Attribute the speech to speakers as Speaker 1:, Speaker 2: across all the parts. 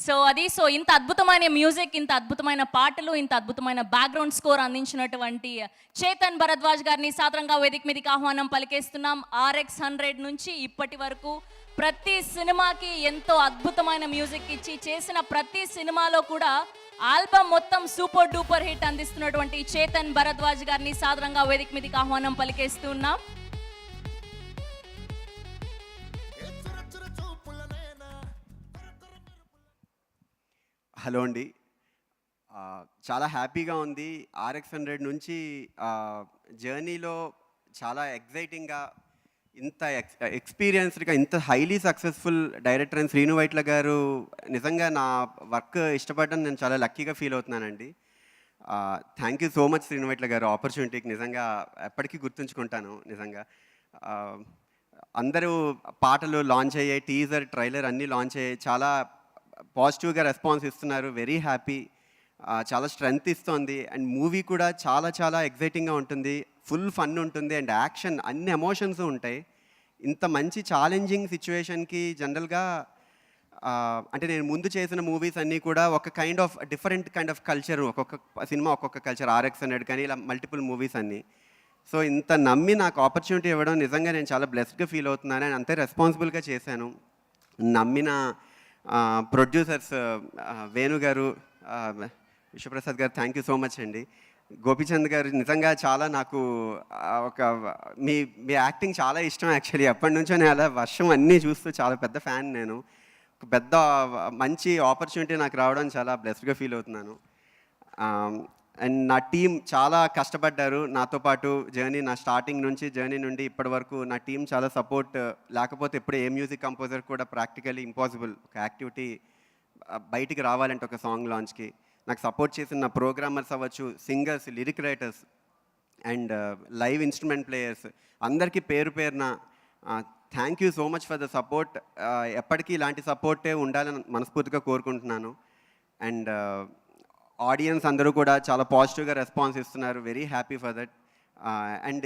Speaker 1: So ఇంత అద్భుతమైన music, ఇంత అద్భుతమైన పాటలు, ఇంత అద్భుతమైన బ్యాక్గ్రౌండ్ స్కోర్ అందించినటువంటి చేతన్ భరద్వాజ్ గారిని సాదరంగా వేదిక మీదకి ఆహ్వానం పలికేస్తున్నాం. RX100 నుంచి ఇప్పటి వరకు ప్రతి సినిమాకి ఎంతో అద్భుతమైన మ్యూజిక్ ఇచ్చి చేసిన ప్రతి సినిమాలో కూడా ఆల్బమ్ మొత్తం సూపర్ డూపర్ హిట్ అందిస్తున్నటువంటి చేతన్ భరద్వాజ్ గారిని సాదరంగా వేదిక మీదకి ఆహ్వానం పలికేస్తున్నాం.
Speaker 2: హలో అండి, చాలా హ్యాపీగా ఉంది. RX100 నుంచి జర్నీలో చాలా ఎగ్జైటింగ్గా, ఇంత ఎక్స్పీరియన్స్డ్గా, ఇంత హైలీ సక్సెస్ఫుల్ డైరెక్టర్ అయిన శ్రీను వైట్ల గారు నిజంగా నా వర్క్ ఇష్టపడడం నేను చాలా లక్కీగా ఫీల్ అవుతున్నానండి. Thank you so much Srinu Vaitla గారు, ఆపర్చునిటీకి నిజంగా ఎప్పటికీ గుర్తుంచుకుంటాను. నిజంగా అందరూ పాటలు లాంచ్ అయ్యాయి, టీజర్ ట్రైలర్ అన్నీ లాంచ్ అయ్యాయి, చాలా పాజిటివ్గా రెస్పాన్స్ ఇస్తున్నారు. వెరీ హ్యాపీ, చాలా స్ట్రెంగ్త్ ఇస్తుంది. అండ్ మూవీ కూడా చాలా చాలా ఎగ్జైటింగ్గా ఉంటుంది, ఫుల్ ఫన్ ఉంటుంది అండ్ యాక్షన్, అన్ని ఎమోషన్స్ ఉంటాయి. ఇంత మంచి ఛాలెంజింగ్ సిచ్యువేషన్కి జనరల్గా అంటే నేను ముందు చేసిన మూవీస్ అన్నీ కూడా ఒక డిఫరెంట్ కైండ్ ఆఫ్ కల్చర్, ఒక్కొక్క సినిమా ఒక్కొక్క కల్చర్, RX100 కానీ ఇలా మల్టిపుల్ మూవీస్ అన్నీ. సో ఇంత నమ్మి నాకు ఆపర్చునిటీ ఇవ్వడం నిజంగా నేను చాలా బ్లెస్డ్గా ఫీల్ అవుతున్నాను. అండ్ అంతే రెస్పాన్సిబుల్గా చేశాను. నమ్మిన ప్రొడ్యూసర్స్ వేణు గారు, విశ్వప్రసాద్ గారు, థ్యాంక్ యూ సో మచ్ అండి. గోపీచంద్ గారు నిజంగా చాలా నాకు మీ యాక్టింగ్ చాలా ఇష్టం. యాక్చువల్లీ ఎప్పటి నుంచో నేను అలా వర్షం అన్నీ చూస్తూ చాలా పెద్ద ఫ్యాన్. నేను ఒక పెద్ద మంచి ఆపర్చునిటీ నాకు రావడం చాలా బ్లెస్డ్గా ఫీల్ అవుతున్నాను. అండ్ నా టీం చాలా కష్టపడ్డారు నాతో పాటు. నా స్టార్టింగ్ నుంచి జర్నీ నుండి ఇప్పటి వరకు నా టీం చాలా సపోర్ట్. లేకపోతే ఎప్పుడు ఏ మ్యూజిక్ కంపోజర్ కూడా ప్రాక్టికల్లీ ఇంపాసిబుల్ ఒక యాక్టివిటీ బయటికి రావాలంటే ఒక సాంగ్ లాంచ్కి. నాకు సపోర్ట్ చేసిన నా ప్రోగ్రామర్స్ అవ్వచ్చు, singers, lyric writers and live instrument players, అందరికీ పేరు పేరున thank you so much for the support. ఎప్పటికీ ఇలాంటి సపోర్టే ఉండాలని మనస్ఫూర్తిగా కోరుకుంటున్నాను. అండ్ ఆడియన్స్ అందరూ కూడా చాలా పాజిటివ్గా రెస్పాన్స్ ఇస్తున్నారు. Very happy for that. And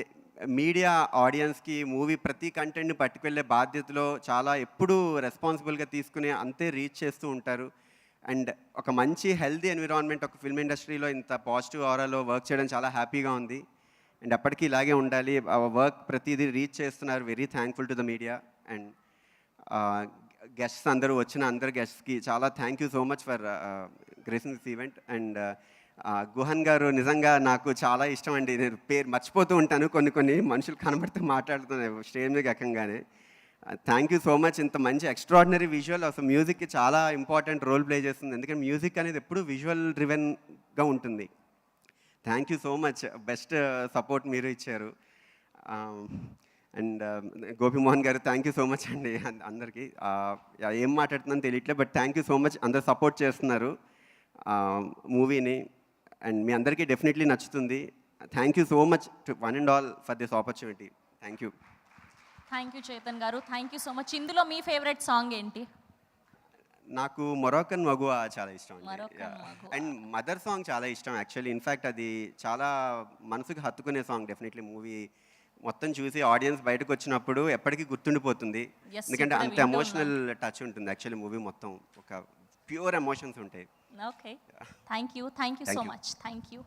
Speaker 2: media ఆడియన్స్కి మూవీ ప్రతి కంటెంట్ని పట్టుకెళ్ళే బాధ్యతలో చాలా ఎప్పుడూ రెస్పాన్సిబుల్గా తీసుకుని అంతే రీచ్ చేస్తూ ఉంటారు. అండ్ ఒక మంచి హెల్తీ ఎన్విరాన్మెంట్ ఒక ఫిల్మ్ ఇండస్ట్రీలో ఇంత పాజిటివ్ ఆరాలో వర్క్ చేయడం చాలా హ్యాపీగా ఉంది. అండ్ అప్పటికీ ఇలాగే ఉండాలి. వర్క్ ప్రతిదీ రీచ్ చేస్తున్నారు. Very thankful to the media. And guests అందరూ వచ్చిన అందరు గెస్ట్స్కి చాలా thank you so much for gracing this event. And Guhan గారు నిజంగా నాకు చాలా ఇష్టం అండి. నేను పేరు మర్చిపోతూ ఉంటాను, కొన్ని మనుషులు కనబడితే మాట్లాడుతున్నాను స్టేజ్ మీద ఎక్కంగానే. Thank you so much. ఇంత మంచి ఎక్స్ట్రాడినరీ విజువల్, అసలు మ్యూజిక్కి చాలా ఇంపార్టెంట్ రోల్ ప్లే చేస్తుంది. ఎందుకంటే మ్యూజిక్ అనేది ఎప్పుడు విజువల్ డ్రివెన్గా ఉంటుంది. Thank you so much. Best support మీరు ఇచ్చారు. అండ్ గోపిమోహన్ గారు, థ్యాంక్ యూ సో మచ్ అండి. అందరికీ ఏం మాట్లాడుతున్నాను తెలియట్లే, but thank you so much. అందరు సపోర్ట్ చేస్తున్నారు మూవీని. అండ్ మీ అందరికీ డెఫినెట్లీ నచ్చుతుంది. Thank you so much to one and all for this opportunity. Thank you.
Speaker 1: Thank you Chetan గారు, థ్యాంక్ యూ సో మచ్. ఇందులో మీ ఫేవరెట్ సాంగ్ ఏంటి?
Speaker 2: నాకు మొరాకన్ మగువా చాలా ఇష్టం అండ్ మదర్ సాంగ్ చాలా ఇష్టం యాక్చువల్లీ. ఇన్ఫ్యాక్ట్ అది చాలా మనసుకు హత్తుకునే సాంగ్. డెఫినెట్లీ మూవీ మొత్తం చూసి ఆడియన్స్ బయటకు వచ్చినప్పుడు ఎప్పటికీ గుర్తుండిపోతుంది. ఎందుకంటే అంత ఎమోషనల్ టచ్ ఉంటుంది యాక్చువల్లీ మూవీ మొత్తం. ఒక ప్యూర్ ఎమోషన్స్ ఉంటాయి.
Speaker 1: Okay, thank you so much. Thank you.